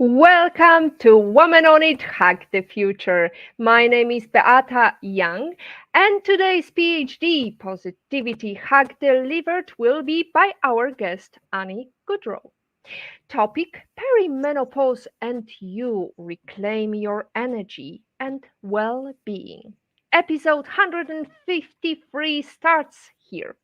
Welcome to Woman on It Hack the Future. My name is Beata Young, and today's PhD Positivity Hack delivered will be by our guest Annie Gaudreault. Topic: Perimenopause and you reclaim your energy and well being. Episode 153 starts here.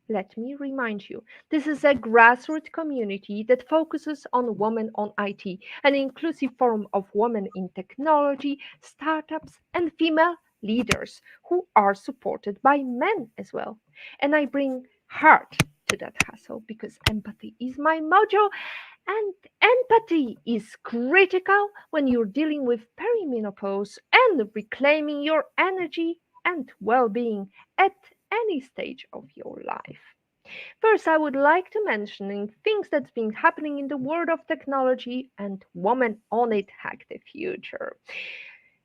Let me remind you, this is a grassroots community that focuses on women on IT, an inclusive forum of women in technology, startups, and female leaders who are supported by men as well. And I bring heart to that hustle because empathy is my mojo, and empathy is critical when you're dealing with perimenopause and reclaiming your energy and well being at any stage of your life. First, I would like to mention things that's been happening in the world of technology and Woman on It Hack the Future.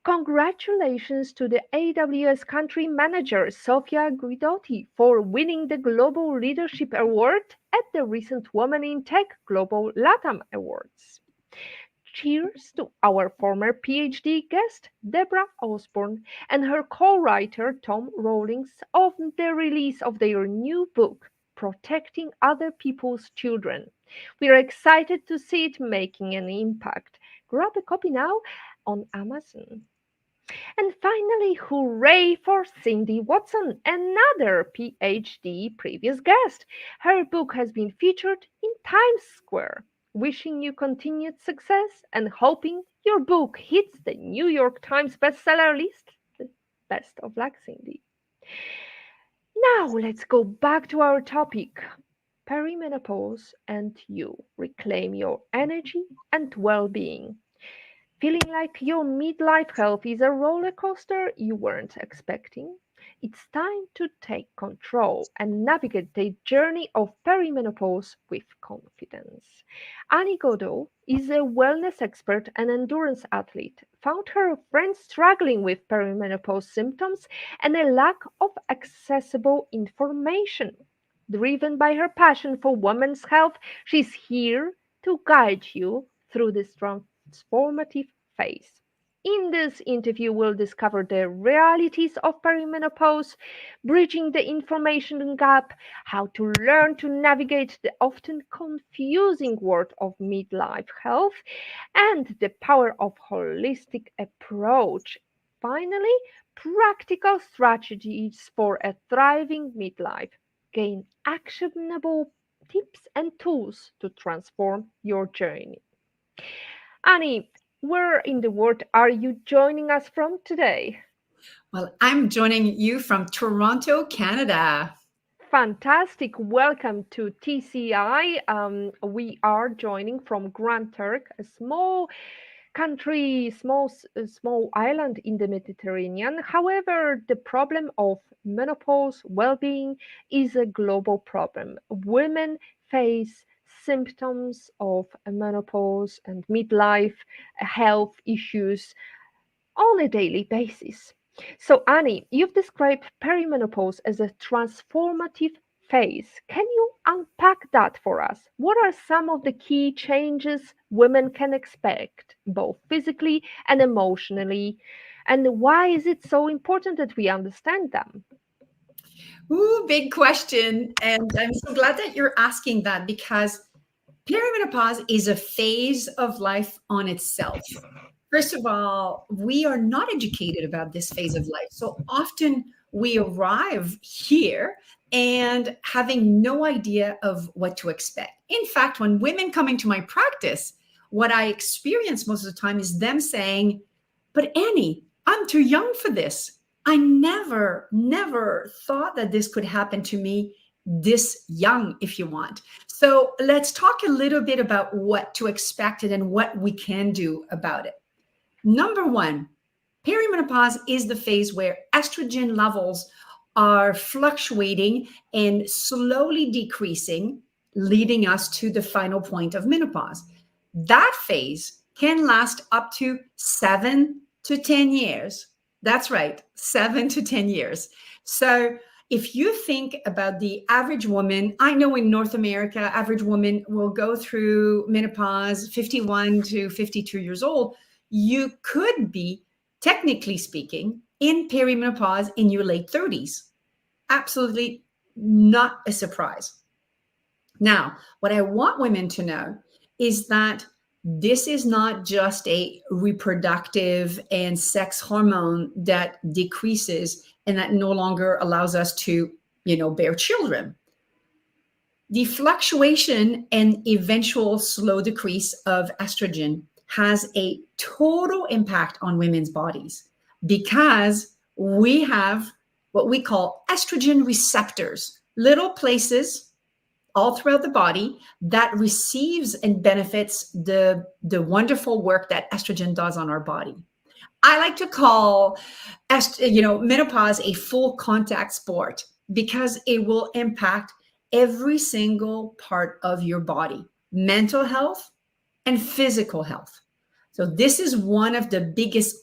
Congratulations to the AWS country manager Sofia Guidotti for winning the Global Leadership Award at the recent Women in Tech Global LATAM Awards. Cheers to our former PhD guest, Deborah Osborne, and her co-writer, Tom Rawlings, on the release of their new book, Protecting Other People's Children. We are excited to see it making an impact. Grab a copy now on Amazon. And finally, hooray for Cindy Watson, another PhD previous guest. Her book has been featured in Times Square. Wishing you continued success and hoping your book hits the New York Times bestseller list. Best of luck, Cindy. Now let's go back to our topic. Perimenopause and you reclaim your energy and well-being. Feeling like your midlife health is a roller coaster you weren't expecting? It's time to take control and navigate the journey of perimenopause with confidence. Annie Gaudreault is a wellness expert and endurance athlete. Found her friends struggling with perimenopause symptoms and a lack of accessible information. Driven by her passion for women's health, she's here to guide you through this transformative phase. In this interview, we'll discover the realities of perimenopause, bridging the information gap, how to learn to navigate the often confusing world of midlife health, and the power of holistic approach. Finally, practical strategies for a thriving midlife. Gain actionable tips and tools to transform your journey. Annie, where in the world are you joining us from today? Well, I'm joining you from Toronto, Canada. Fantastic. Welcome to TCI. We are joining from Grand Turk, a small country, small island in the Mediterranean. However, the problem of menopause well-being is a global problem. Women face symptoms of menopause and midlife health issues on a daily basis. So, Annie, you've described perimenopause as a transformative phase. Can you unpack that for us? What are some of the key changes women can expect, both physically and emotionally? And why is it so important that we understand them? Ooh, big question. And I'm so glad that you're asking that because perimenopause is a phase of life on itself. First of all, we are not educated about this phase of life. So often we arrive here and having no idea of what to expect. In fact, when women come into my practice, what I experience most of the time is them saying, "But Annie, I'm too young for this. I never thought that this could happen to me this young, if you want." So let's talk a little bit about what to expect and what we can do about it. Number one, perimenopause is the phase where estrogen levels are fluctuating and slowly decreasing, leading us to the final point of menopause. That phase can last up to 7 to 10 years. That's right, 7 to 10 years. So if you think about the average woman, I know in North America, average woman will go through menopause 51 to 52 years old. You could be, technically speaking, in perimenopause in your late 30s. Absolutely not a surprise. Now, what I want women to know is that this is not just a reproductive and sex hormone that decreases and that no longer allows us to, bear children. The fluctuation and eventual slow decrease of estrogen has a total impact on women's bodies because we have what we call estrogen receptors, little places all throughout the body that receives and benefits the wonderful work that estrogen does on our body. I like to call menopause a full contact sport because it will impact every single part of your body, mental health and physical health. So this is one of the biggest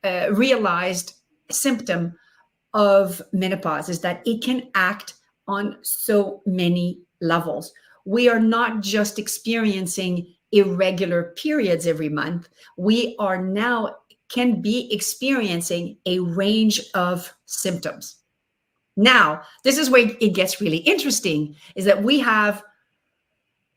realized symptom of menopause is that it can act on so many levels. We are not just experiencing irregular periods every month. We are now can be experiencing a range of symptoms. Now, this is where it gets really interesting, is that we have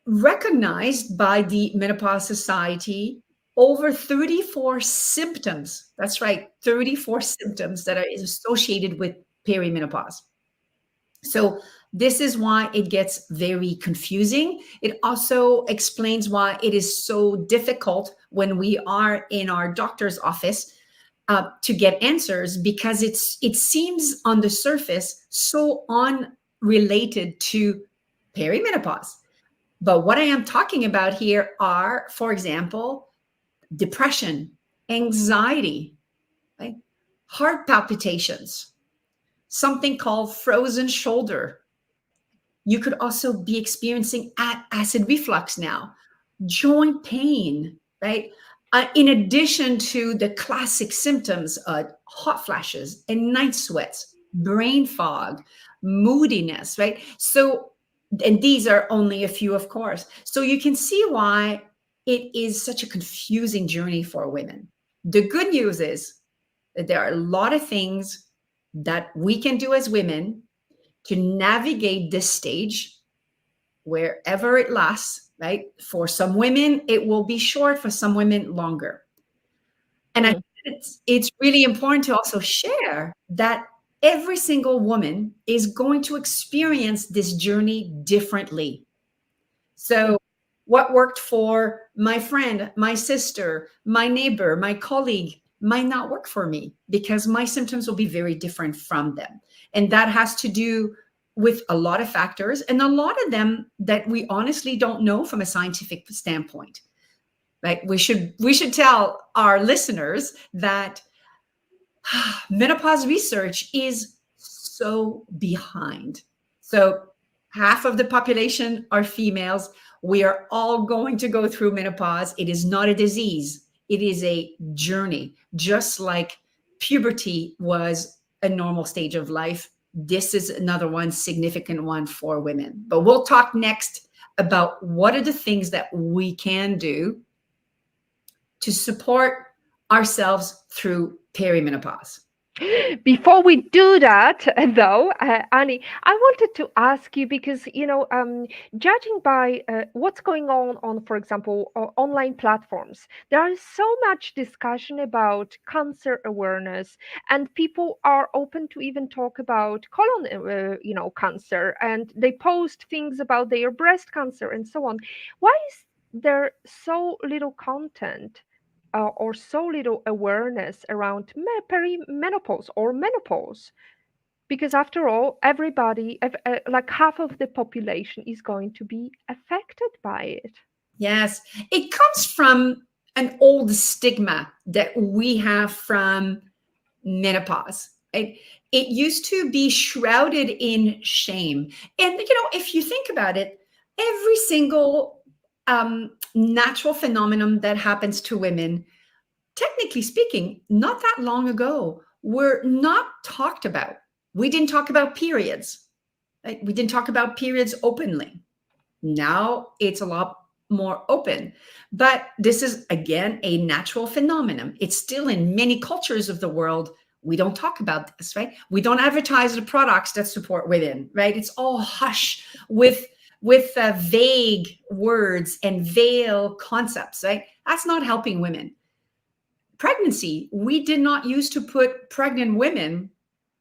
recognized by the Menopause Society over 34 symptoms. That's right, 34 symptoms that are associated with perimenopause. So this is why it gets very confusing. It also explains why it is so difficult when we are in our doctor's office to get answers, because it seems on the surface so unrelated to perimenopause. But what I am talking about here are, for example, depression, anxiety, right? Heart palpitations, something called frozen shoulder. You could also be experiencing acid reflux now, joint pain, right? In addition to the classic symptoms, hot flashes and night sweats, brain fog, moodiness, right? So, and these are only a few, of course. So you can see why it is such a confusing journey for women. The good news is that there are a lot of things that we can do as women to navigate this stage wherever it lasts, right? For some women, it will be short, for some women, longer. And I think it's really important to also share that every single woman is going to experience this journey differently. So what worked for my friend, my sister, my neighbor, my colleague might not work for me because my symptoms will be very different from them. And that has to do with a lot of factors, and a lot of them that we honestly don't know from a scientific standpoint. Like we should tell our listeners that menopause research is so behind. So half of the population are females. We are all going to go through menopause. It is not a disease. It is a journey, just like puberty was a normal stage of life. This is another one, significant one for women. But we'll talk next about what are the things that we can do to support ourselves through perimenopause. Before we do that, though, Annie, I wanted to ask you because, judging by what's going on, for example, online platforms, there is so much discussion about cancer awareness, and people are open to even talk about colon, cancer, and they post things about their breast cancer and so on. Why is there so little content or so little awareness around perimenopause or menopause? Because after all, everybody, like half of the population, is going to be affected by it. Yes, it comes from an old stigma that we have from menopause. It used to be shrouded in shame. And, if you think about it, every single natural phenomenon that happens to women, technically speaking, not that long ago, were not talked about. We didn't talk about periods. Right? We didn't talk about periods openly. Now it's a lot more open. But this is, again, a natural phenomenon. It's still in many cultures of the world. We don't talk about this, right? We don't advertise the products that support women, right? It's all hush with vague words and veiled concepts, right? That's not helping women. Pregnancy, we did not used to put pregnant women,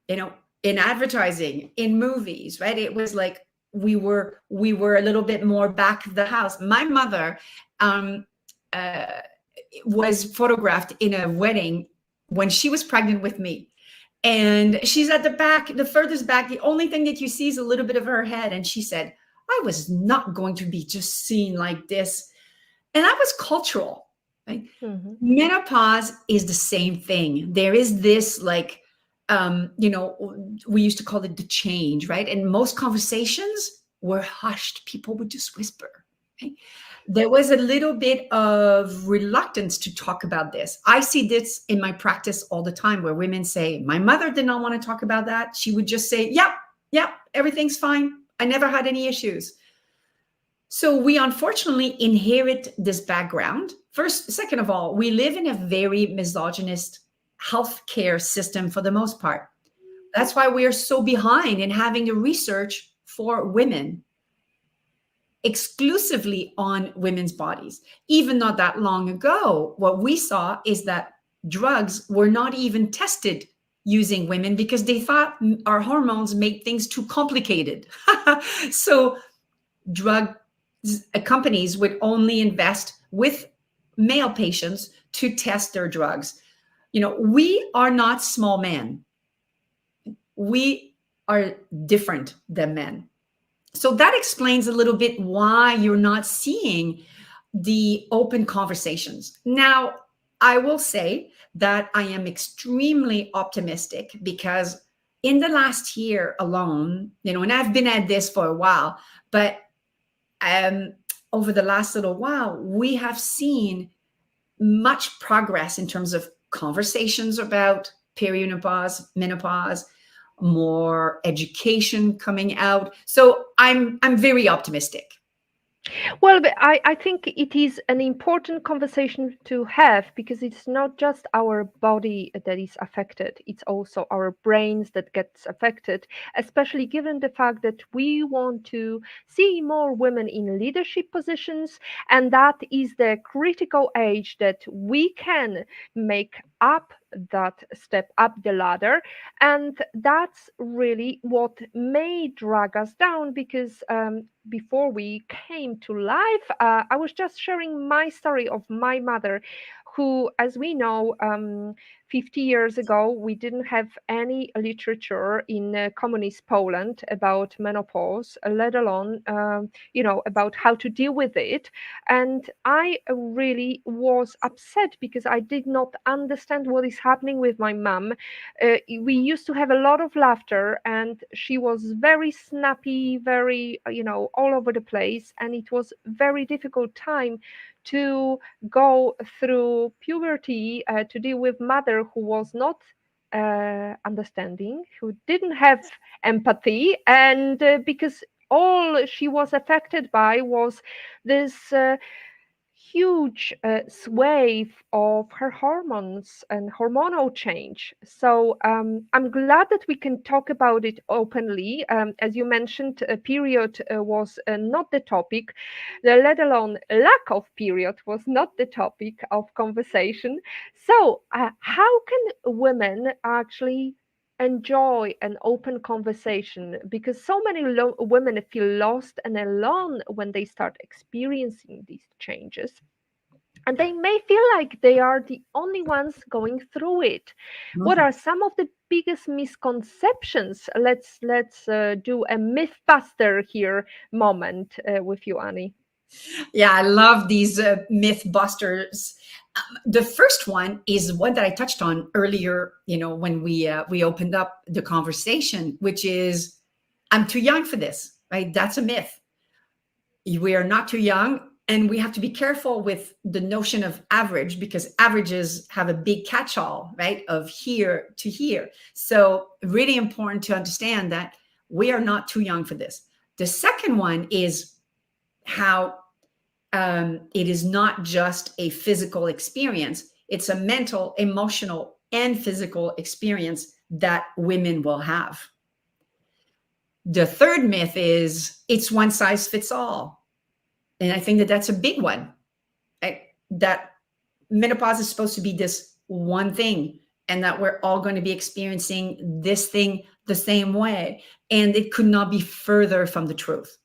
you know, in advertising, in movies, right? It was like we were a little bit more back of the house. My mother um, uh, was photographed in a wedding when she was pregnant with me. And she's at the back, the furthest back. The only thing that you see is a little bit of her head. And she said, I was not going to be just seen like this. And that was cultural, right? Mhm. Menopause is the same thing. There is this like, we used to call it the change, right? And most conversations were hushed. People would just whisper, right? There was a little bit of reluctance to talk about this. I see this in my practice all the time where women say, my mother did not want to talk about that. She would just say, yep, everything's fine. I never had any issues. So we unfortunately inherit this background. First, second of all, we live in a very misogynist healthcare system for the most part. That's why we are so behind in having the research for women exclusively on women's bodies. Even not that long ago, what we saw is that drugs were not even tested using women because they thought our hormones made things too complicated. So drug companies would only invest with male patients to test their drugs. We are not small men. We are different than men. So that explains a little bit why you're not seeing the open conversations. Now, I will say that I am extremely optimistic because in the last year alone, and I've been at this for a while, but over the last little while, we have seen much progress in terms of conversations about perimenopause, menopause, more education coming out. So I'm very optimistic. Well, but I think it is an important conversation to have because it's not just our body that is affected, it's also our brains that gets affected, especially given the fact that we want to see more women in leadership positions, and that is the critical age that we can make up that step up the ladder. And that's really what may drag us down because before we came to life, I was just sharing my story of my mother, who, as we know, 50 years ago, we didn't have any literature in communist Poland about menopause, let alone, about how to deal with it. And I really was upset because I did not understand what is happening with my mom. We used to have a lot of laughter, and she was very snappy, very, all over the place. And it was very difficult time to go through puberty, to deal with mother who was not understanding, who didn't have empathy, and because all she was affected by was this huge swathe of her hormones and hormonal change. So I'm glad that we can talk about it openly. As you mentioned, a period was not the topic, let alone lack of period was not the topic of conversation. So how can women actually enjoy an open conversation, because so many women feel lost and alone when they start experiencing these changes, and they may feel like they are the only ones going through it. What Mhm. are some of the biggest misconceptions? Let's do a myth buster here moment with you, Annie. Yeah, I love these myth busters. The first one is one that I touched on earlier, when we opened up the conversation, which is I'm too young for this, right? That's a myth. We are not too young. And we have to be careful with the notion of average, because averages have a big catch-all, right? Of here to here. So really important to understand that we are not too young for this. The second one is how it is not just a physical experience. It's a mental, emotional, and physical experience that women will have. The third myth is it's one size fits all. And I think that that's a big one. That menopause is supposed to be this one thing, and that we're all going to be experiencing this thing the same way. And it could not be further from the truth.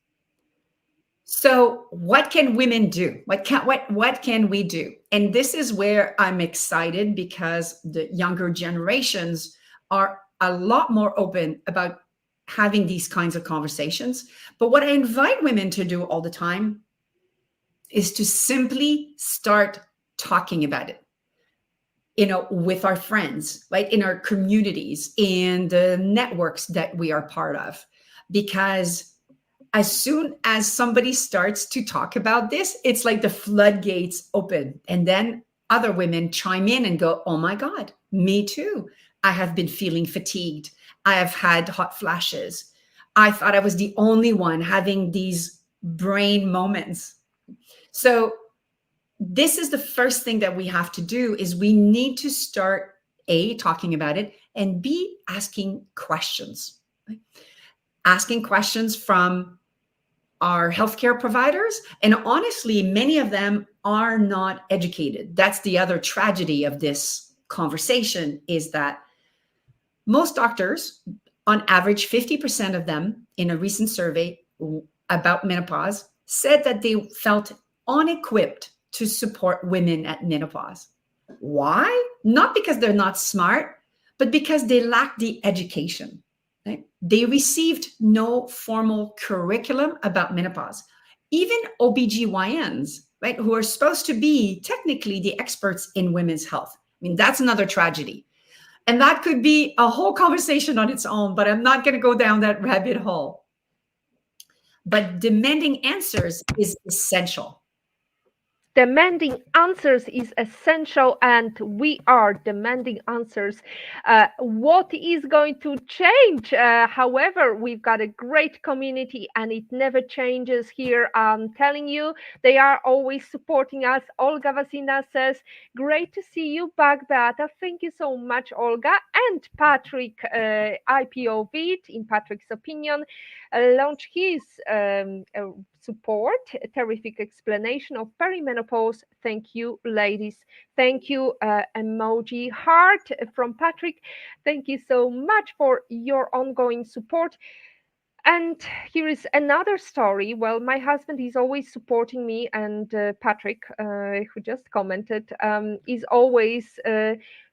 So what can women do? What can we do? And this is where I'm excited, because the younger generations are a lot more open about having these kinds of conversations. But what I invite women to do all the time is to simply start talking about it, with our friends, right? In our communities, in the networks that we are part of. Because as soon as somebody starts to talk about this, it's like the floodgates open. And then other women chime in and go, oh my God, me too. I have been feeling fatigued. I have had hot flashes. I thought I was the only one having these brain moments. So this is the first thing that we have to do, is we need to start A, talking about it, and B, asking questions. Asking questions from our healthcare providers. And honestly, many of them are not educated. That's the other tragedy of this conversation, is that most doctors, on average, 50% of them in a recent survey about menopause, said that they felt unequipped to support women at menopause. Why? Not because they're not smart, but because they lack the education. Right? They received no formal curriculum about menopause. Even OBGYNs, right, who are supposed to be technically the experts in women's health. I mean, that's another tragedy. And that could be a whole conversation on its own, but I'm not going to go down that rabbit hole. But demanding answers is essential. Demanding answers is essential, and we are demanding answers. What is going to change? However, we've got a great community and it never changes here. I'm telling you, they are always supporting us. Olga Vasina says, great to see you back, Beata. Thank you so much, Olga. And Patrick, IPOV, in Patrick's opinion, launched his support, a terrific explanation of perimenopause. Thank you, ladies. Thank you, emoji heart from Patrick. Thank you so much for your ongoing support. And here is another story. Well, my husband is always supporting me, and Patrick, who just commented, is always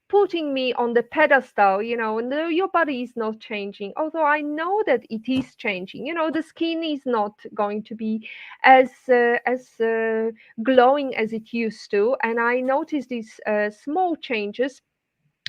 putting me on the pedestal. No, your body is not changing, although I know that it is changing. The skin is not going to be as glowing as it used to, and I notice these small changes.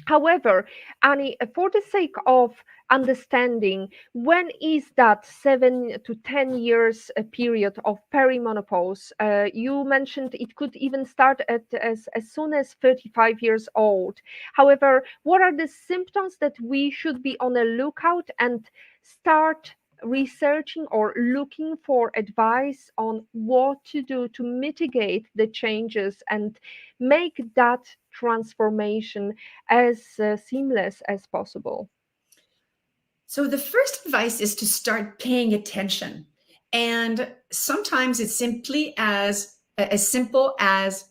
However, Annie, for the sake of understanding, when is that 7 to 10 years period of perimenopause? You mentioned it could even start as soon as 35 years old. However, what are the symptoms that we should be on the lookout and start researching or looking for advice on what to do to mitigate the changes and make that transformation as seamless as possible? So the first advice is to start paying attention. And sometimes it's simply as simple as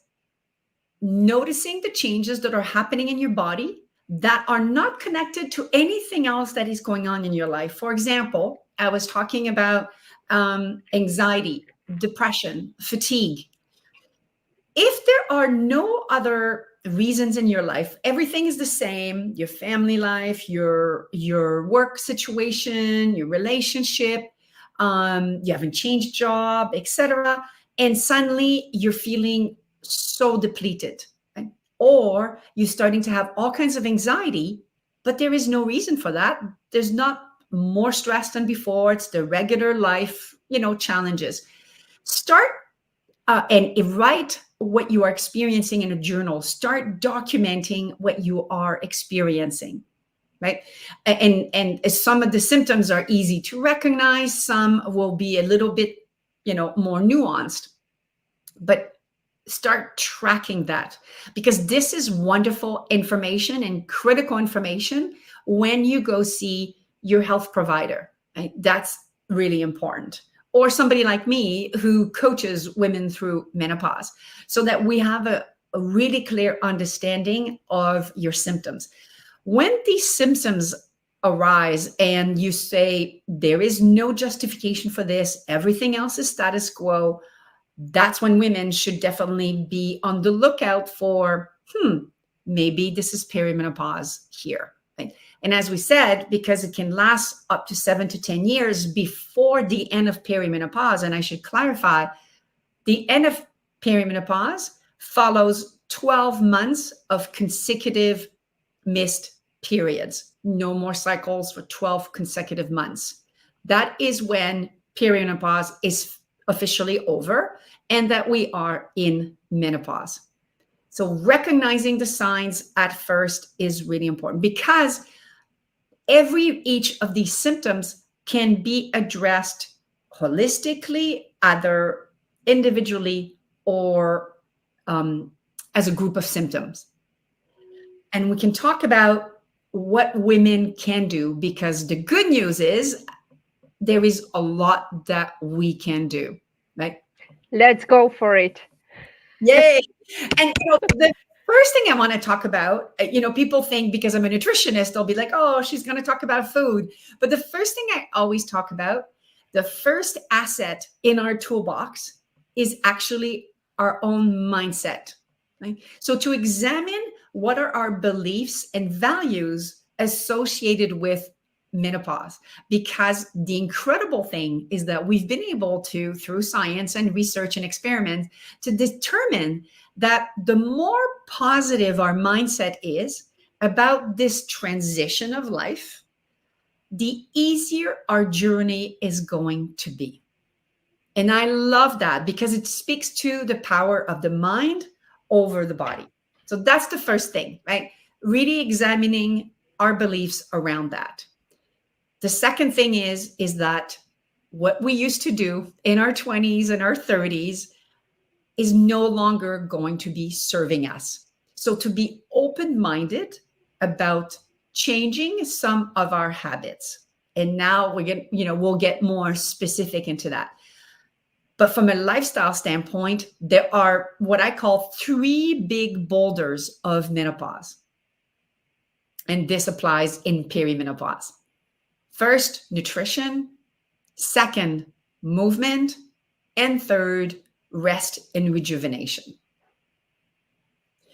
noticing the changes that are happening in your body that are not connected to anything else that is going on in your life. For example, I was talking about anxiety, depression, fatigue. If there are no other reasons in your life, everything is the same, your family life, your work situation, your relationship, you haven't changed job, etc., and suddenly you're feeling so depleted, right? Or you're starting to have all kinds of anxiety, but there is no reason for that. There's not more stress than before. It's the regular life, challenges. Start and write what you are experiencing in a journal. Start documenting what you are experiencing, right? And some of the symptoms are easy to recognize. Some will be a little bit, more nuanced, but start tracking that, because this is wonderful information and critical information when you go see your health provider, right? That's really important. Or somebody like me who coaches women through menopause, so that we have a really clear understanding of your symptoms. When these symptoms arise and you say, there is no justification for this, everything else is status quo, that's when women should definitely be on the lookout for, maybe this is perimenopause here. Right? And as we said, because it can last up to 7 to 10 years before the end of perimenopause, and I should clarify, the end of perimenopause follows 12 months of consecutive missed periods, no more cycles for 12 consecutive months. That is when perimenopause is officially over and that we are in menopause. So recognizing the signs at first is really important, because each of these symptoms can be addressed holistically, either individually or as a group of symptoms. And we can talk about what women can do, because the good news is there is a lot that we can do, right? Let's go for it. Yay. And the first thing I want to talk about, people think because I'm a nutritionist, they'll be like, oh, she's going to talk about food. But the first thing I always talk about, the first asset in our toolbox is actually our own mindset. Right? So to examine what are our beliefs and values associated with menopause, because the incredible thing is that we've been able to, through science and research and experiment, to determine that the more positive our mindset is about this transition of life, the easier our journey is going to be. And I love that, because it speaks to the power of the mind over the body. So that's the first thing, right? Really examining our beliefs around that. The second thing is that what we used to do in our 20s and our 30s is no longer going to be serving us. So to be open-minded about changing some of our habits. And now we'll get more specific into that. But from a lifestyle standpoint, there are what I call 3 big boulders of menopause. And this applies in perimenopause. First, nutrition. Second, movement. And third, rest and rejuvenation.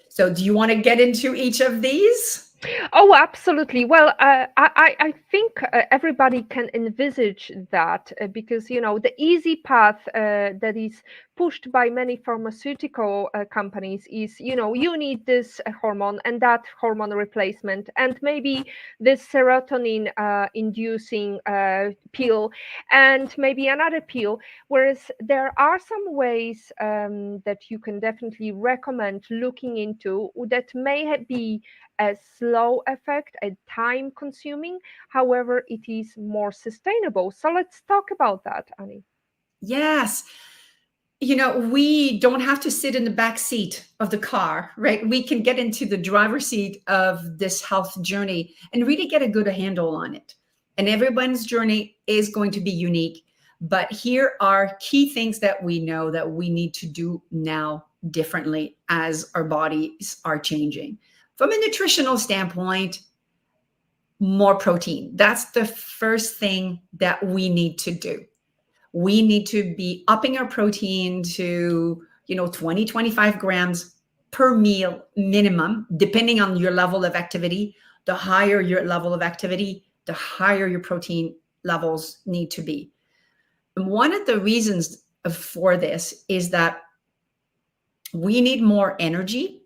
So do you want to get into each of these? Oh, absolutely. Well, I think everybody can envisage that because, the easy path that is pushed by many pharmaceutical companies is, you need this hormone and that hormone replacement, and maybe this serotonin inducing pill, and maybe another pill. Whereas there are some ways that you can definitely recommend looking into that may be a slow effect, a time consuming. However, it is more sustainable. So let's talk about that, Annie. Yes. We don't have to sit in the back seat of the car, right? We can get into the driver's seat of this health journey and really get a good handle on it. And everyone's journey is going to be unique. But here are key things that we know that we need to do now differently as our bodies are changing. From a nutritional standpoint, more protein. That's the first thing that we need to do. We need to be upping our protein to, 20, 25 grams per meal minimum, depending on your level of activity. The higher your level of activity, the higher your protein levels need to be. And one of the reasons for this is that we need more energy,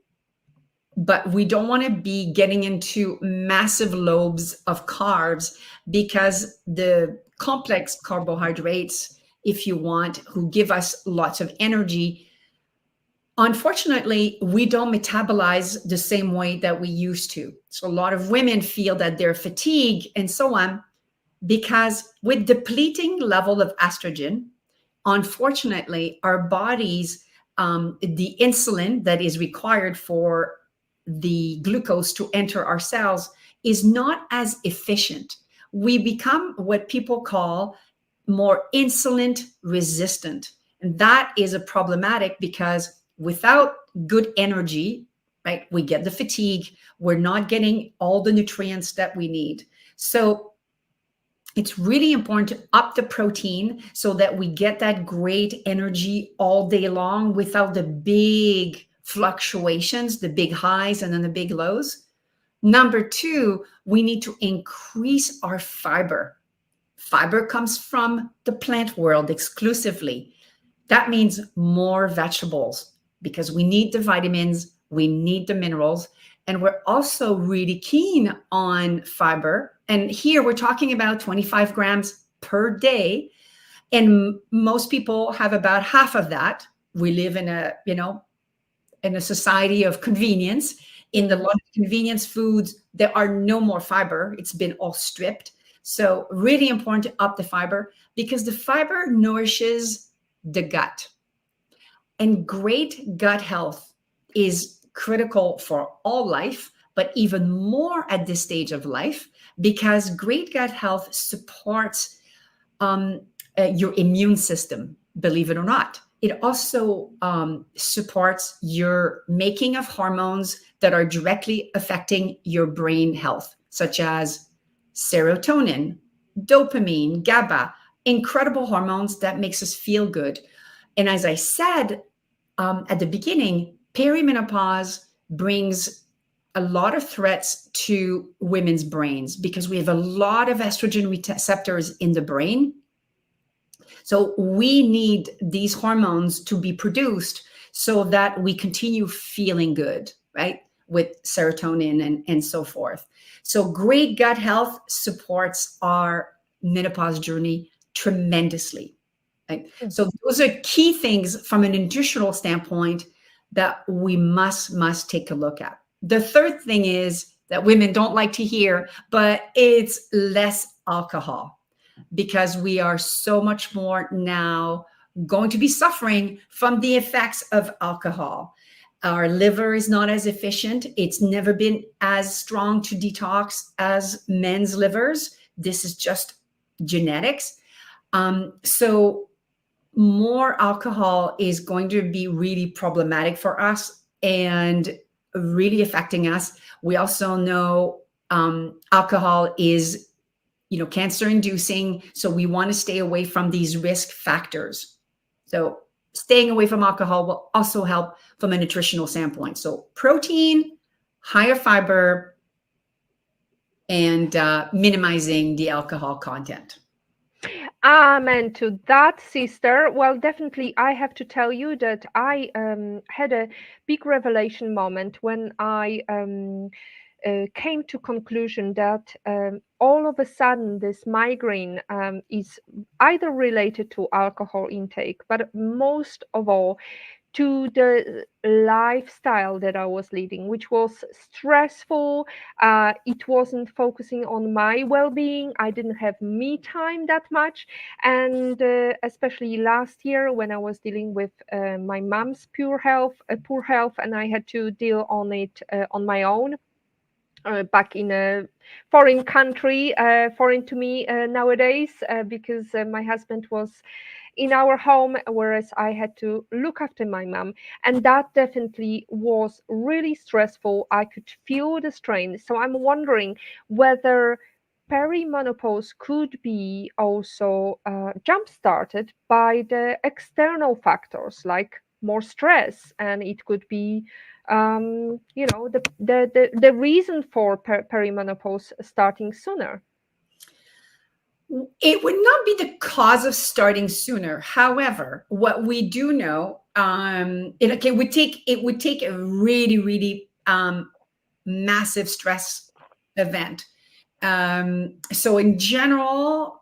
but we don't want to be getting into massive loads of carbs, because the complex carbohydrates, if you want, who give us lots of energy, Unfortunately, we don't metabolize the same way that we used to. So a lot of women feel that they're fatigued and so on, because with depleting level of estrogen, unfortunately, our bodies, the insulin that is required for the glucose to enter our cells is not as efficient. We become what people call more insulin resistant. And that is a problematic, because without good energy, right, we get the fatigue, we're not getting all the nutrients that we need. So it's really important to up the protein so that we get that great energy all day long without the big fluctuations, the big highs and then the big lows. Number two, we need to increase our fiber. Fiber comes from the plant world exclusively. That means more vegetables, because we need the vitamins, we need the minerals, and we're also really keen on fiber. And here we're talking about 25 grams per day. And most people have about half of that. We live in a, in a society of convenience. In the Mhm. lot of convenience foods, there are no more fiber. It's been all stripped. So really important to up the fiber, because the fiber nourishes the gut. And great gut health is critical for all life, but even more at this stage of life, because great gut health supports um, your immune system, believe it or not. It also supports your making of hormones that are directly affecting your brain health, such as serotonin, dopamine, GABA, incredible hormones that makes us feel good. And as I said at the beginning, perimenopause brings a lot of threats to women's brains, because we have a lot of estrogen receptors in the brain. So we need these hormones to be produced so that we continue feeling good, right? With serotonin and so forth. So great gut health supports our menopause journey tremendously. Right? So those are key things from a nutritional standpoint that we must take a look at. The third thing is that women don't like to hear, but it's less alcohol, because we are so much more now going to be suffering from the effects of alcohol. Our liver is not as efficient. It's never been as strong to detox as men's livers. This is just genetics. So more alcohol is going to be really problematic for us and really affecting us. We also know alcohol is, cancer inducing. So we want to stay away from these risk factors. So staying away from alcohol will also help from a nutritional standpoint. So protein, higher fiber, and minimizing the alcohol content. Amen to that, sister. Well, definitely, I have to tell you that I had a big revelation moment when I came to conclusion that all of a sudden this migraine is either related to alcohol intake, but most of all to the lifestyle that I was leading, which was stressful. It wasn't focusing on my well being. I didn't have me time that much. And especially last year when I was dealing with my mom's poor health, and I had to deal on it on my own. Back in a foreign country, foreign to me nowadays, because my husband was in our home, whereas I had to look after my mom. And that definitely was really stressful. I could feel the strain. So I'm wondering whether perimenopause could be also jump started by the external factors like more stress, and it could be the reason for perimenopause starting sooner. It would not be the cause of starting sooner. However, what we do know, it would take a really, really massive stress event. So in general,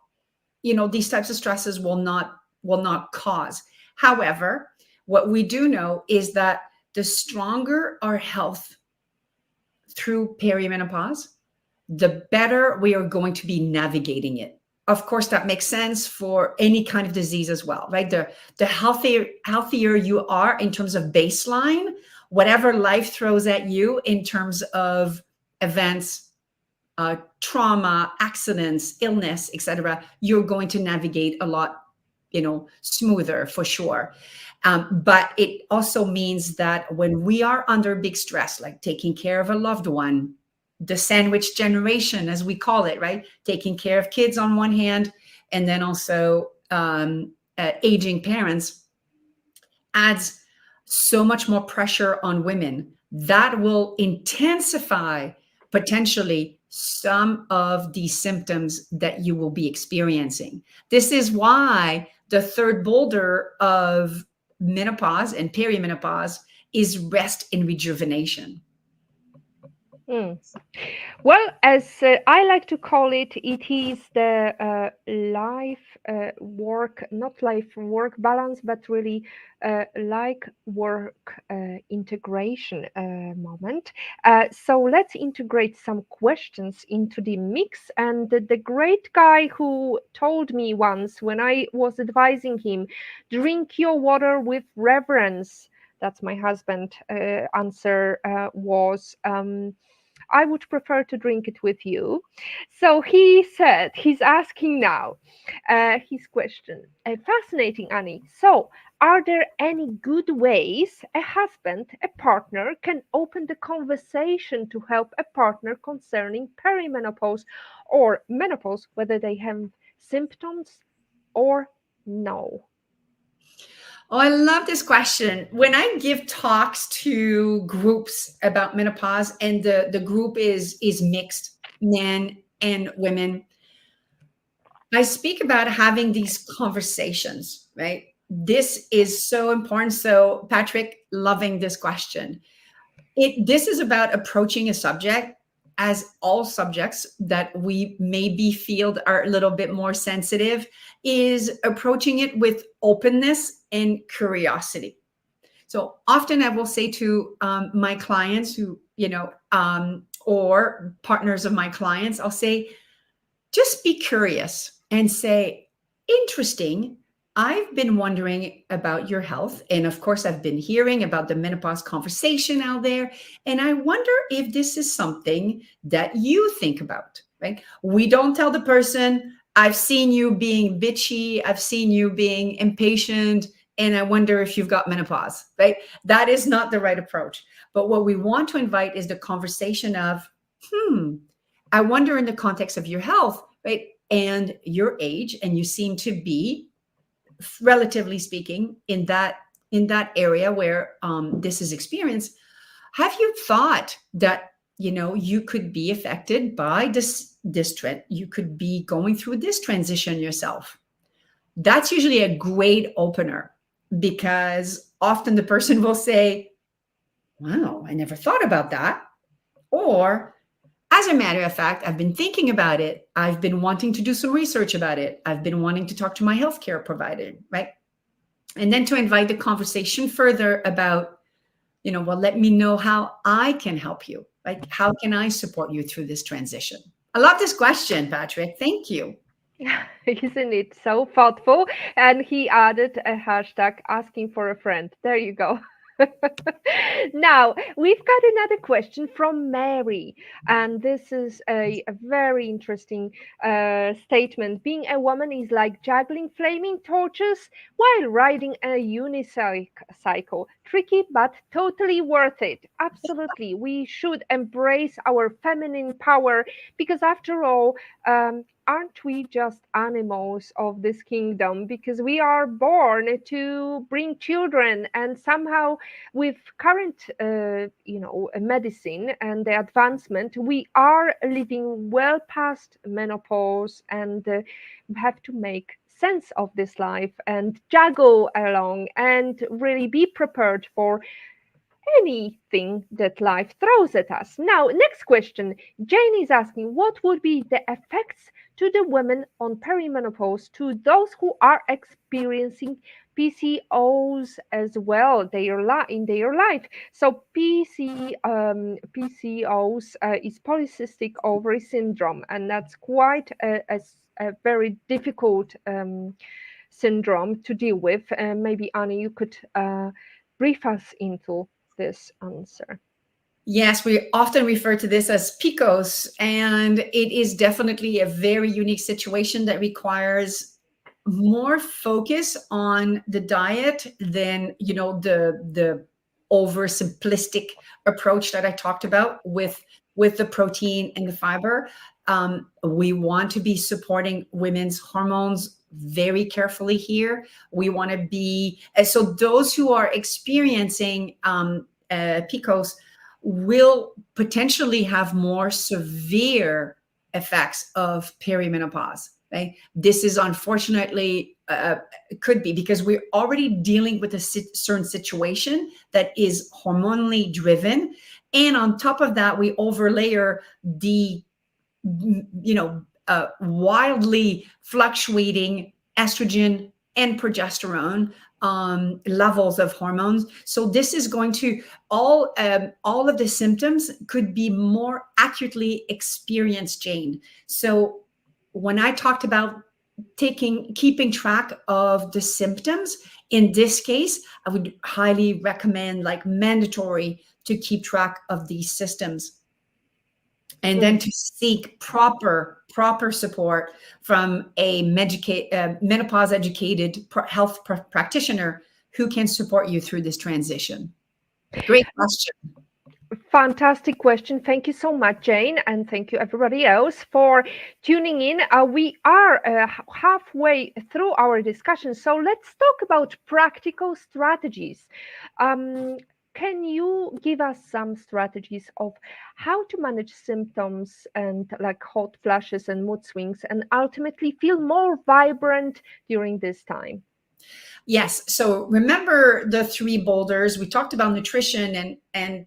these types of stresses will not cause. However, What we do know is that the stronger our health through perimenopause, the better we are going to be navigating it. Of course, that makes sense for any kind of disease as well, right? The healthier you are in terms of baseline, whatever life throws at you in terms of events, trauma, accidents, illness, etc., you're going to navigate a lot, smoother for sure. But it also means that when we are under big stress, like taking care of a loved one, the sandwich generation, as we call it, right? Taking care of kids on one hand, and then also aging parents, adds so much more pressure on women that will intensify potentially some of the symptoms that you will be experiencing. This is why the third boulder of menopause and perimenopause is rest and rejuvenation. Mm. Well, as I like to call it, it is the life work, not life work balance, but really like work integration moment. So let's integrate some questions into the mix. And the great guy who told me once when I was advising him, drink your water with reverence. That's my husband. Answer was. I would prefer to drink it with you. So he said, he's asking now his question. Fascinating, Annie. So, are there any good ways a husband, a partner, can open the conversation to help a partner concerning perimenopause or menopause, whether they have symptoms or no? Oh, I love this question. When I give talks to groups about menopause, and the group is mixed, men and women, I speak about having these conversations, right? This is so important. So, Patrick, loving this question. This is about approaching a subject, as all subjects that we maybe feel are a little bit more sensitive, is approaching it with openness and curiosity. So often I will say to my clients who, or partners of my clients, I'll say, just be curious and say, interesting. I've been wondering about your health. And of course, I've been hearing about the menopause conversation out there. And I wonder if this is something that you think about, right? We don't tell the person, I've seen you being bitchy, I've seen you being impatient, and I wonder if you've got menopause, right? That is not the right approach. But what we want to invite is the conversation of, I wonder in the context of your health, right? And your age, and you seem to be, relatively speaking, in that area where this is experienced. Have you thought that you could be affected by this trend? You could be going through this transition yourself. That's usually a great opener, because often the person will say, "Wow, I never thought about that," or, as a matter of fact, I've been thinking about it. I've been wanting to do some research about it. I've been wanting to talk to my healthcare provider, right? And then to invite the conversation further about, well, let me know how I can help you. Like, how can I support you through this transition? I love this question, Patrick. Thank you. Isn't it so thoughtful? And he added a hashtag asking for a friend. There you go. Now, we've got another question from Mary, and this is a very interesting statement. Being a woman is like juggling flaming torches while riding a unicycle. Tricky, but totally worth it. Absolutely. We should embrace our feminine power because, after all, aren't we just animals of this kingdom? Because we are born to bring children, and somehow, with current, medicine and the advancement, we are living well past menopause, and have to make sense of this life and juggle along and really be prepared for anything that life throws at us. Now, next question. Jane is asking, what would be the effects to the women on perimenopause to those who are experiencing PCOS as well in their life? So PCOS is polycystic ovary syndrome, and that's quite a very difficult syndrome to deal with. Maybe Annie, you could brief us into this answer. Yes, we often refer to this as PCOS, and it is definitely a very unique situation that requires more focus on the diet than, the oversimplistic approach that I talked about with the protein and the fiber. We want to be supporting women's hormones very carefully here. We want to be so those who are experiencing PCOS will potentially have more severe effects of perimenopause. Right? This is unfortunately could be because we're already dealing with a certain situation that is hormonally driven, and on top of that, we overlayer the wildly fluctuating estrogen and progesterone levels of hormones. So this is going to all of the symptoms could be more accurately experienced, Jane. So when I talked about keeping track of the symptoms, in this case, I would highly recommend, like mandatory, to keep track of these systems. And then to seek proper support from a menopause educated health practitioner who can support you through this transition. Great question. Fantastic question. Thank you so much, Jane, and thank you everybody else for tuning in. We are halfway through our discussion, so let's talk about practical strategies. Can you give us some strategies of how to manage symptoms and like hot flashes and mood swings and ultimately feel more vibrant during this time? Yes. So remember the three boulders. We talked about nutrition and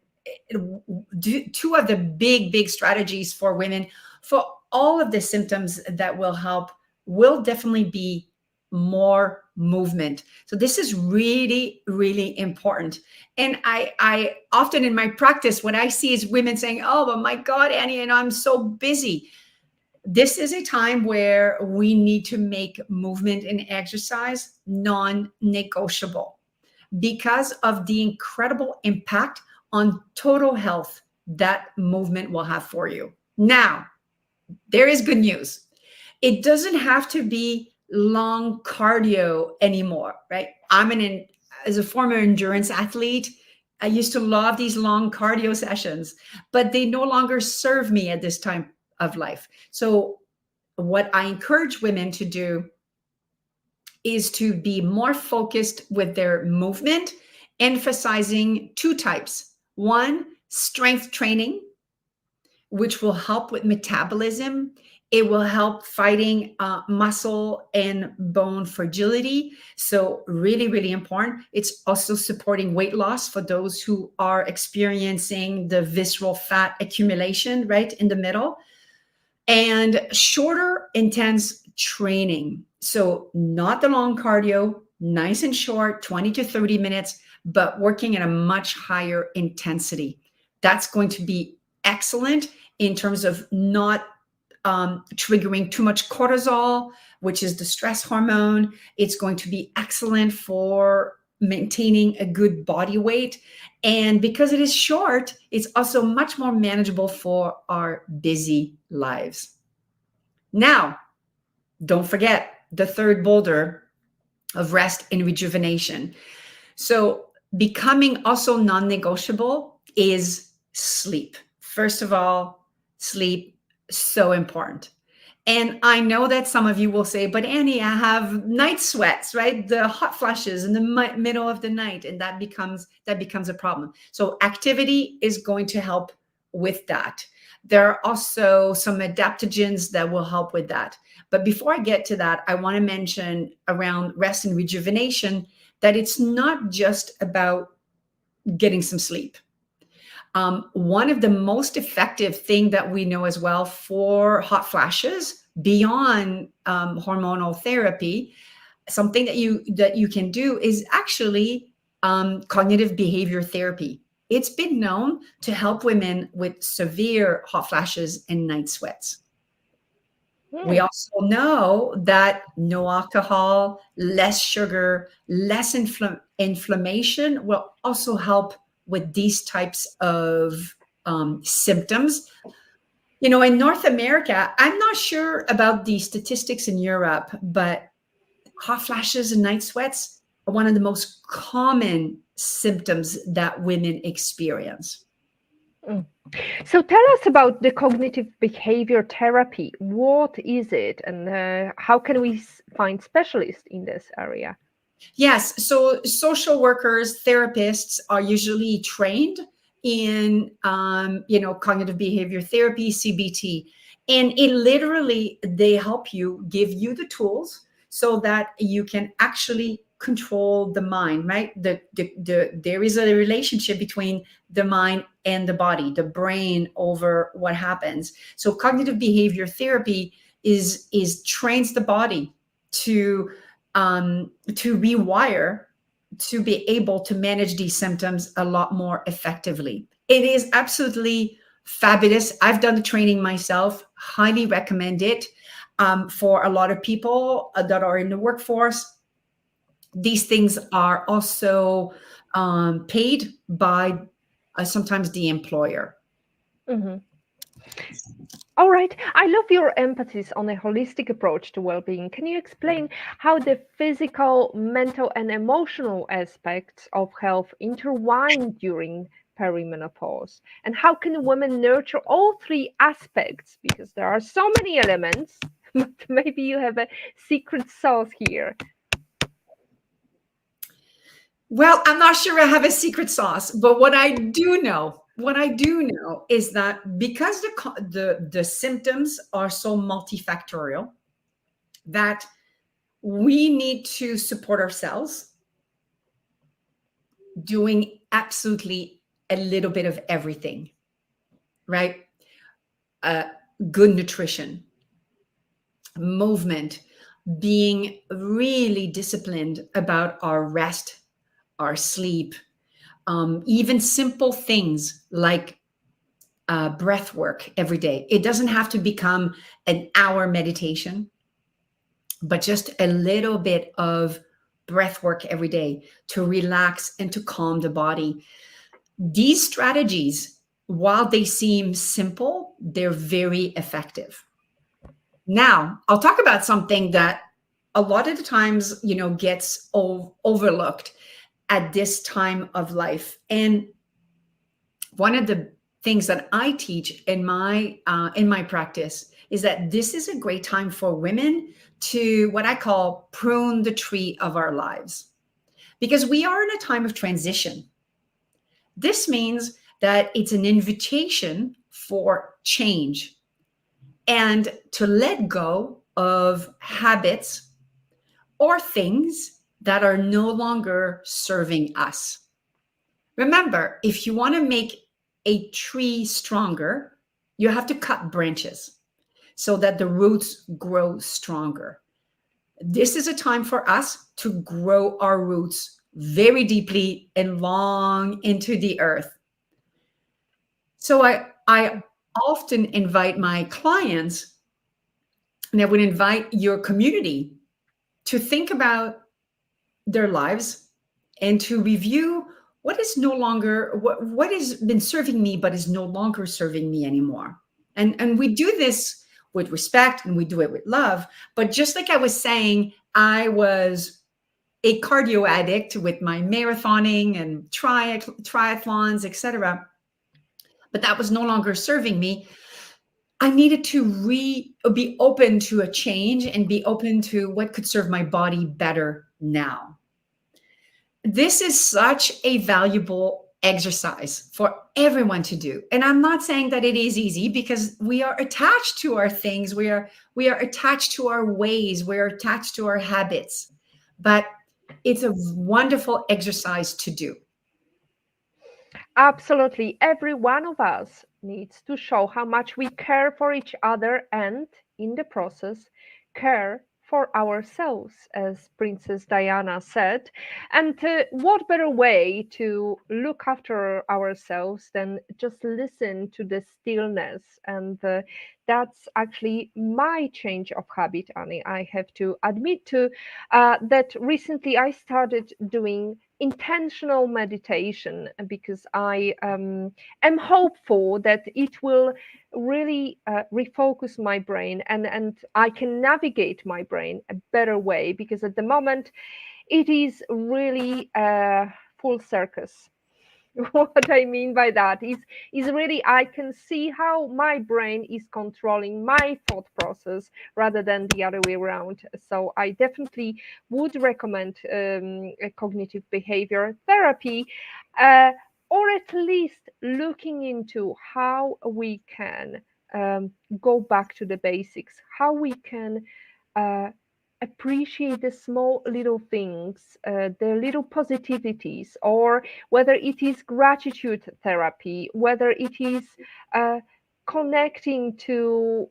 two of the big strategies for women for all of the symptoms that will help will definitely be more movement. So this is really, really important. And I often in my practice, what I see is women saying, oh, but my God, Annie, and I'm so busy. This is a time where we need to make movement and exercise non-negotiable because of the incredible impact on total health that movement will have for you. Now, there is good news. It doesn't have to be long cardio anymore, right? As a former endurance athlete, I used to love these long cardio sessions, but they no longer serve me at this time of life. So what I encourage women to do is to be more focused with their movement, emphasizing two types. One, strength training, which will help with metabolism. It will help fighting muscle and bone fragility. So really, really important. It's also supporting weight loss for those who are experiencing the visceral fat accumulation right in the middle. And shorter, intense training. So not the long cardio, nice and short, 20 to 30 minutes, but working at a much higher intensity. That's going to be excellent in terms of not triggering too much cortisol, which is the stress hormone. It's going to be excellent for maintaining a good body weight. And because it is short, it's also much more manageable for our busy lives. Now, don't forget the third boulder of rest and rejuvenation. So becoming also non-negotiable is sleep. First of all, sleep, so important. And I know that some of you will say, but Annie, I have night sweats, right? The hot flashes in the middle of the night, and that becomes a problem. So activity is going to help with that. There are also some adaptogens that will help with that. But before I get to that, I want to mention around rest and rejuvenation that it's not just about getting some sleep. One of the most effective thing that we know as well for hot flashes beyond hormonal therapy, something that you can do is actually cognitive behavior therapy. It's been known to help women with severe hot flashes and night sweats. We also know that no alcohol, less sugar, less inflammation will also help with these types of symptoms. You know, in North America, I'm not sure about the statistics in Europe, but hot flashes and night sweats are one of the most common symptoms that women experience. Mm. So tell us about the cognitive behavior therapy. What is it, and how can we find specialists in this area? Yes, so social workers, therapists are usually trained in, cognitive behavior therapy, CBT, and it literally they help you, give you the tools so that you can actually control the mind. Right, there is a relationship between the mind and the body, the brain over what happens. So cognitive behavior therapy is trains the body to rewire to be able to manage these symptoms a lot more effectively. It is absolutely fabulous. I've done the training myself, highly recommend it for a lot of people that are in the workforce. These things are also paid by sometimes the employer. Mm-hmm. All right. I love your emphasis on a holistic approach to well-being. Can you explain how the physical, mental, and emotional aspects of health intertwine during perimenopause? And how can women nurture all three aspects? Because there are so many elements, but maybe you have a secret sauce here. Well, I'm not sure I have a secret sauce, but what I do know is that because the symptoms are so multifactorial, that we need to support ourselves doing absolutely a little bit of everything, right? Uh, Good nutrition, movement, being really disciplined about our rest, our sleep, even simple things like breath work every day. It doesn't have to become an hour meditation, but just a little bit of breath work every day to relax and to calm the body. These strategies, while they seem simple, they're very effective. Now, I'll talk about something that a lot of the times, gets overlooked at this time of life. And one of the things that I teach in my practice is that this is a great time for women to what I call prune the tree of our lives, because we are in a time of transition. This means that it's an invitation for change and to let go of habits or things that are no longer serving us. Remember, if you want to make a tree stronger, you have to cut branches so that the roots grow stronger. This is a time for us to grow our roots very deeply and long into the earth. So I often invite my clients, and I would invite your community to think about their lives and to review what is no longer what has been serving me but is no longer serving me anymore. And we do this with respect and we do it with love. But just like I was saying, I was a cardio addict with my marathoning and triathlons, etc. But that was no longer serving me. I needed to be open to a change and be open to what could serve my body better now. This is such a valuable exercise for everyone to do. And I'm not saying that it is easy, because we are attached to our things. We are attached to our ways. We're attached to our habits. But it's a wonderful exercise to do. Absolutely. Every one of us needs to show how much we care for each other and, in the process, care for ourselves, as Princess Diana said. And what better way to look after ourselves than just listen to the stillness? And that's actually my change of habit, Annie. I have to admit to that recently I started doing intentional meditation because I am hopeful that it will really refocus my brain, and I can navigate my brain a better way, because at the moment it is really a full circus. What I mean by that is really I can see how my brain is controlling my thought process rather than the other way around. So I definitely would recommend a cognitive behavior therapy, uh, or at least looking into how we can go back to the basics, how we can uh, appreciate the small little things, the little positivities, or whether it is gratitude therapy, whether it is uh, connecting to,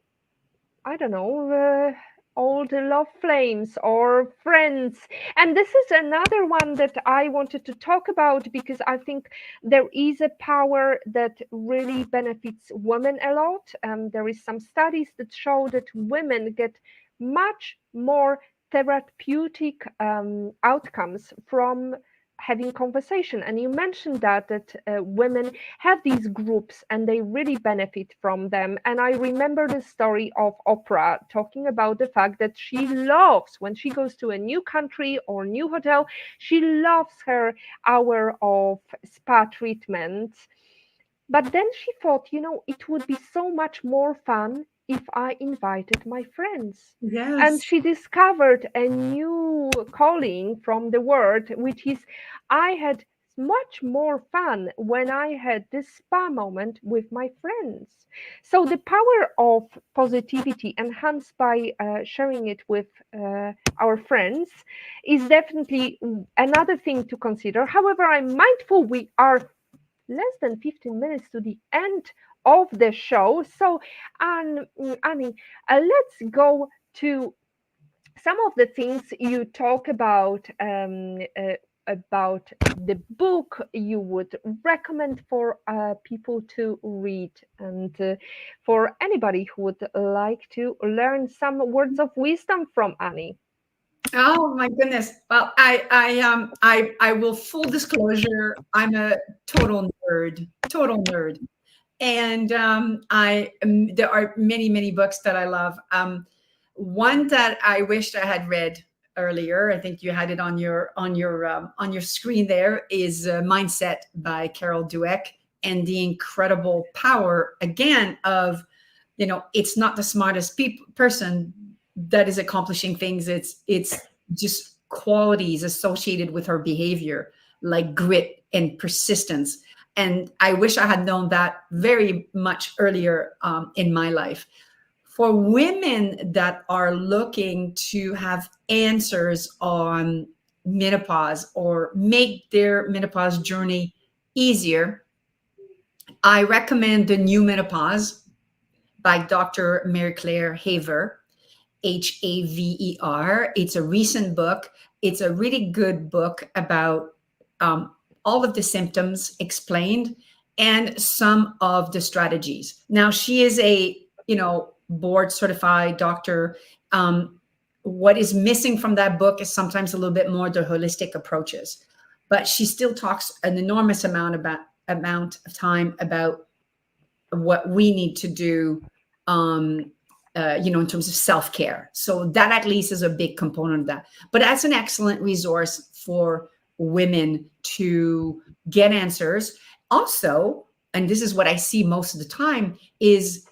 I don't know, old love flames or friends. And this is another one that I wanted to talk about because I think there is a power that really benefits women a lot. There is some studies that show that women get much more therapeutic outcomes from having conversation. And you mentioned that women have these groups and they really benefit from them. And I remember the story of Oprah talking about the fact that she loves, when she goes to a new country or new hotel, she loves her hour of spa treatment. But then she thought, it would be so much more fun if I invited my friends. And Yes. she discovered a new calling from the word, which is I had much more fun when I had this spa moment with my friends. So the power of positivity enhanced by sharing it with our friends is definitely another thing to consider. However, I'm mindful we are less than 15 minutes to the end of the show. So, Annie, let's go to some of the things you talk about the book you would recommend for people to read, and for anybody who would like to learn some words of wisdom from Annie. Oh my goodness. Well, I will full disclosure, I'm a total nerd. And there are many books that I love. One that I wished I had read earlier, I think you had it on your screen there, is Mindset by Carol Dweck, and the incredible power again of, it's not the smartest person that is accomplishing things. It's just qualities associated with her behavior, like grit and persistence. And I wish I had known that very much earlier in my life. For women that are looking to have answers on menopause or make their menopause journey easier, I recommend The New Menopause by Dr. Mary Claire Haver, Haver. It's a recent book. It's a really good book about um, all of the symptoms explained and some of the strategies. Now, she is a board certified doctor. What is missing from that book is sometimes a little bit more the holistic approaches, but she still talks an enormous amount of time about what we need to do, in terms of self-care. So that at least is a big component of that. But that's an excellent resource for women to get answers. Also, and this is what I see most of the time, is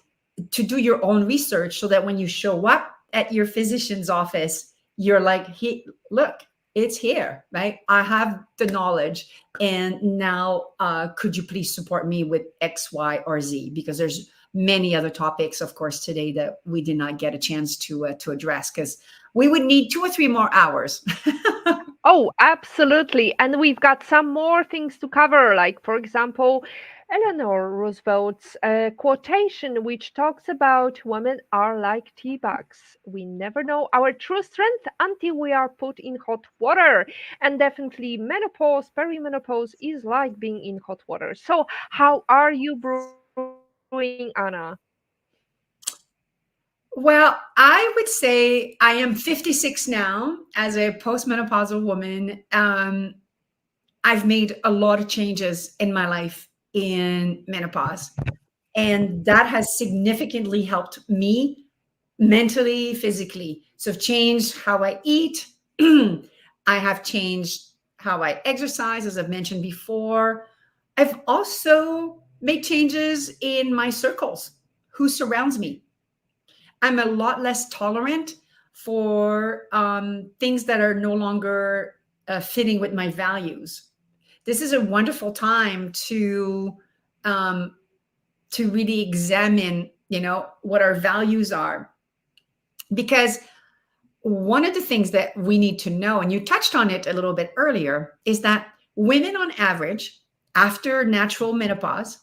to do your own research so that when you show up at your physician's office, you're like, hey, look, it's here, right? I have the knowledge. And now, could you please support me with X, Y, or Z? Because there's many other topics, of course, today that we did not get a chance to address, because we would need 2 or 3 more hours. Oh, absolutely. And we've got some more things to cover, like, for example, Eleanor Roosevelt's quotation, which talks about women are like tea bags. We never know our true strength until we are put in hot water. And definitely, menopause, perimenopause is like being in hot water. So, how are you brewing, Anna? Well, I would say I am 56 now as a postmenopausal woman. I've made a lot of changes in my life in menopause, and that has significantly helped me mentally, physically. So I've changed how I eat. I have changed how I exercise, as I've mentioned before. I've also made changes in my circles, who surrounds me. I'm a lot less tolerant for things that are no longer fitting with my values. This is a wonderful time um, to really examine, what our values are, because one of the things that we need to know, and you touched on it a little bit earlier, is that women on average, after natural menopause,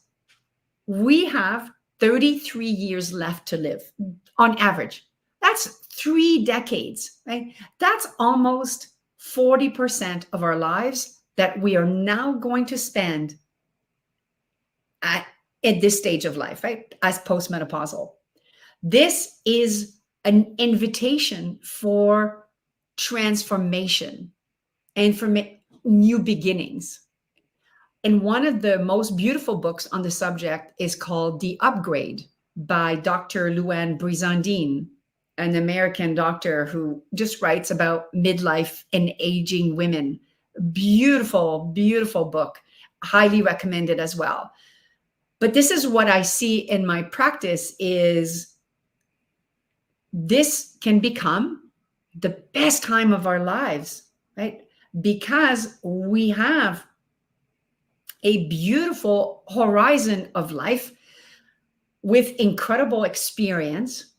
we have 33 years left to live on average. That's 3 decades, right? That's almost 40% of our lives that we are now going to spend at, at this stage of life, right? As postmenopausal. This is an invitation for transformation and for new beginnings. And one of the most beautiful books on the subject is called The Upgrade by Dr. Luann Brizandine, an American doctor who just writes about midlife and aging women. Beautiful, beautiful book. Highly recommended as well. But this is what I see in my practice is this can become the best time of our lives, right? Because we have a beautiful horizon of life with incredible experience,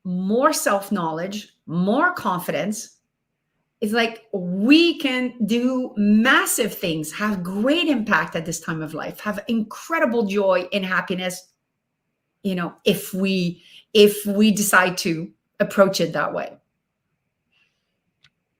more self knowledge, more confidence. It's like we can do massive things, have great impact at this time of life, have incredible joy and happiness, if we decide to approach it that way.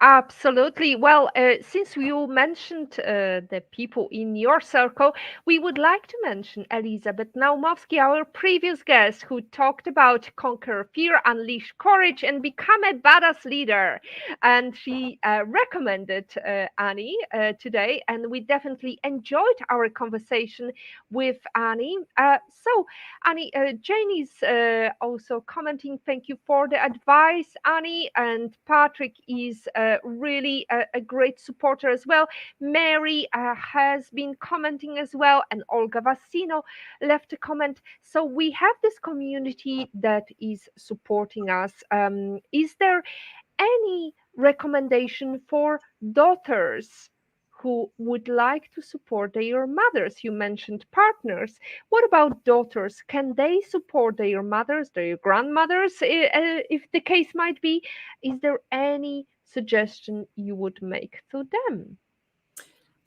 Absolutely. Well, since you mentioned the people in your circle, we would like to mention Elizabeth Naumowski, our previous guest, who talked about conquer fear, unleash courage, and become a badass leader. And she recommended Annie today, and we definitely enjoyed our conversation with Annie. So, Annie, Jane is also commenting, thank you for the advice, Annie. And Patrick is really a great supporter as well. Mary has been commenting as well, and Olga Vassino left a comment. So we have this community that is supporting us. Is there any recommendation for daughters who would like to support their mothers? You mentioned partners. What about daughters? Can they support their mothers, their grandmothers, if the case might be? Is there any suggestion you would make to them?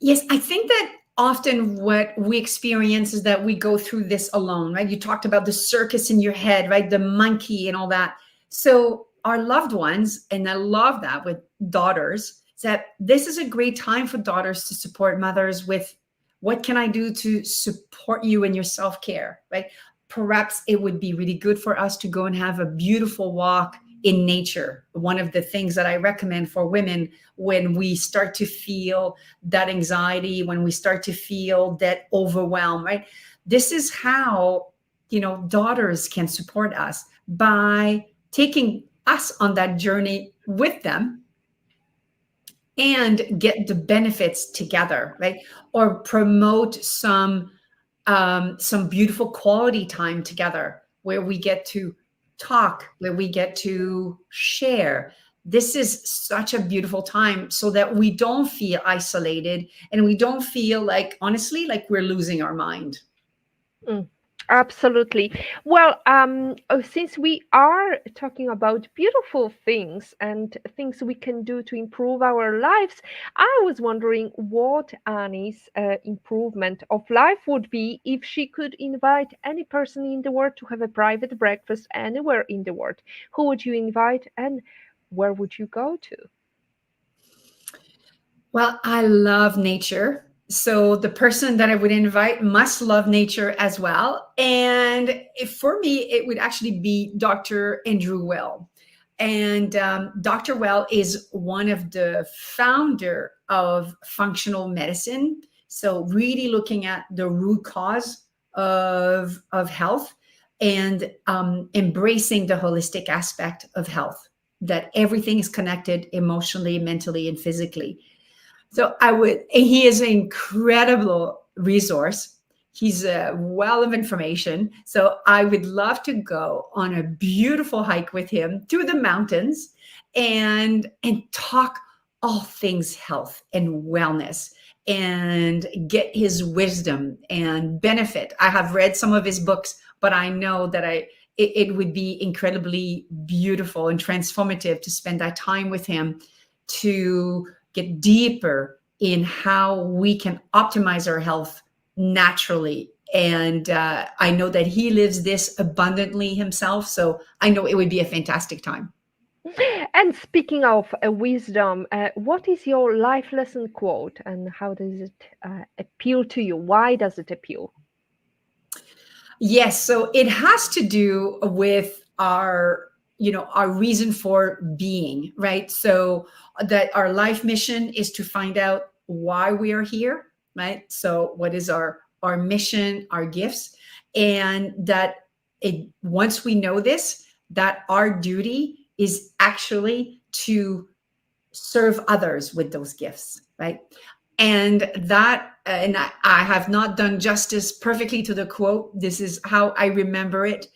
Yes, I think that often what we experience is that we go through this alone, right? You talked about the circus in your head, right? The monkey and all that. So, our loved ones, and I love that with daughters, is that this is a great time for daughters to support mothers with what can I do to support you in your self care, right? Perhaps it would be really good for us to go and have a beautiful walk in nature. One of the things that I recommend for women when we start to feel that anxiety, when we start to feel that overwhelm, right? This is how, daughters can support us by taking us on that journey with them and get the benefits together, right? Or promote some beautiful quality time together where we get to talk, where we get to share. This is such a beautiful time so that we don't feel isolated and we don't feel like, honestly, like we're losing our mind. Mm. Absolutely. Well, since we are talking about beautiful things and things we can do to improve our lives, I was wondering what Annie's improvement of life would be if she could invite any person in the world to have a private breakfast anywhere in the world. Who would you invite and where would you go to? Well, I love nature. So the person that I would invite must love nature as well. And for me, it would actually be Dr. Andrew Well. And Dr. Well is one of the founder of functional medicine. So really looking at the root cause of health and embracing the holistic aspect of health, that everything is connected emotionally, mentally, and physically. So he is an incredible resource. He's a well of information. So I would love to go on a beautiful hike with him through the mountains and talk all things health and wellness and get his wisdom and benefit. I have read some of his books, but I know that it would be incredibly beautiful and transformative to spend that time with him to get deeper in how we can optimize our health naturally. And I know that he lives this abundantly himself. So I know it would be a fantastic time. And speaking of wisdom, what is your life lesson quote and how does it appeal to you? Why does it appeal? Yes, so it has to do with our reason for being, right? So that our life mission is to find out why we are here, right? So what is our mission, our gifts, and that once we know this, that our duty is actually to serve others with those gifts, right? And I have not done justice perfectly to the quote. This is how I remember it.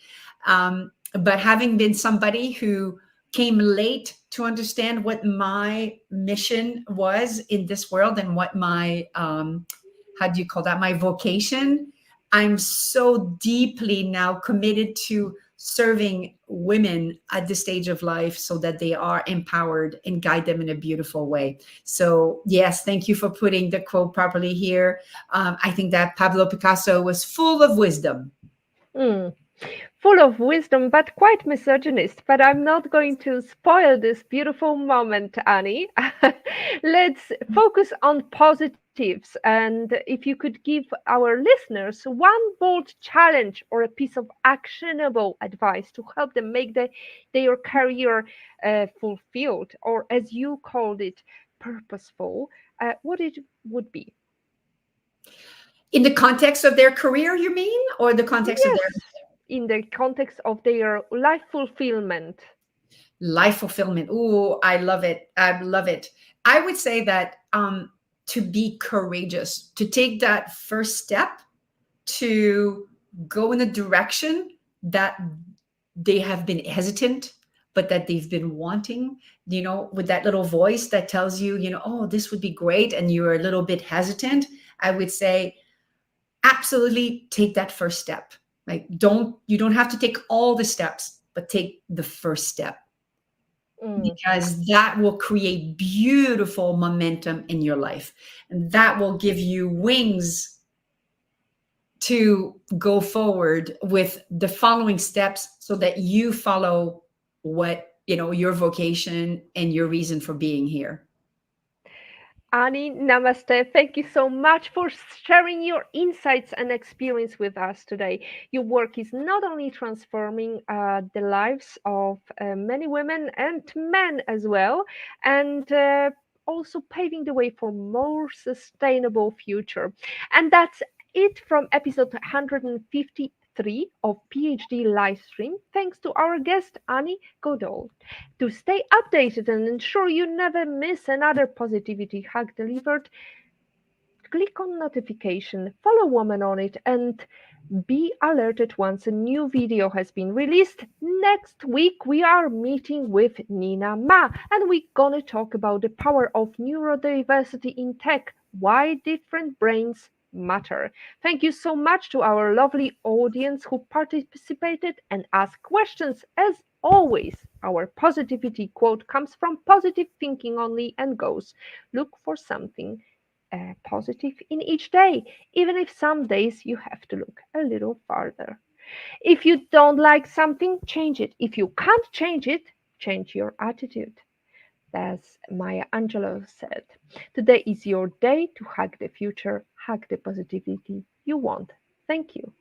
But having been somebody who came late to understand what my mission was in this world and what my how do you call that, my vocation, I'm so deeply now committed to serving women at this stage of life so that they are empowered and guide them in a beautiful way. So, yes, thank you for putting the quote properly here. I think that Pablo Picasso was full of wisdom. Mm. Full of wisdom, but quite misogynist. But I'm not going to spoil this beautiful moment, Annie. Let's focus on positives. And if you could give our listeners one bold challenge or a piece of actionable advice to help them make their career fulfilled, or as you called it, purposeful, what it would be? In the context of their career, you mean, or the context of their Yes, in the context of their life fulfillment. life fulfillment? Ooh, I love it. I love it. I would say that to be courageous, to take that first step, to go in a direction that they have been hesitant, but that they've been wanting, with that little voice that tells you, oh, this would be great. And you're a little bit hesitant. I would say, absolutely take that first step. Like, you don't have to take all the steps, but take the first step, Mm. because that will create beautiful momentum in your life. And that will give you wings to go forward with the following steps so that you follow your vocation and your reason for being here. Annie, namaste. Thank you so much for sharing your insights and experience with us today. Your work is not only transforming the lives of many women and men as well, and also paving the way for more sustainable future. And that's it from episode 153 of PhD Livestream. Thanks to our guest Annie Gaudreault. To stay updated and ensure you never miss another positivity hack delivered, click on notification, follow Woman on it, and be alerted once a new video has been released. Next week, we are meeting with Nina Ma, and we're gonna talk about the power of neurodiversity in tech, why different brains matter. Thank you so much to our lovely audience who participated and asked questions. As always, our positivity quote comes from positive thinking only and goes look for something positive in each day, even if some days you have to look a little farther. If you don't like something, change it. If you can't change it, change your attitude. As Maya Angelou said, today is your day to hug the future, hug the positivity you want. Thank you.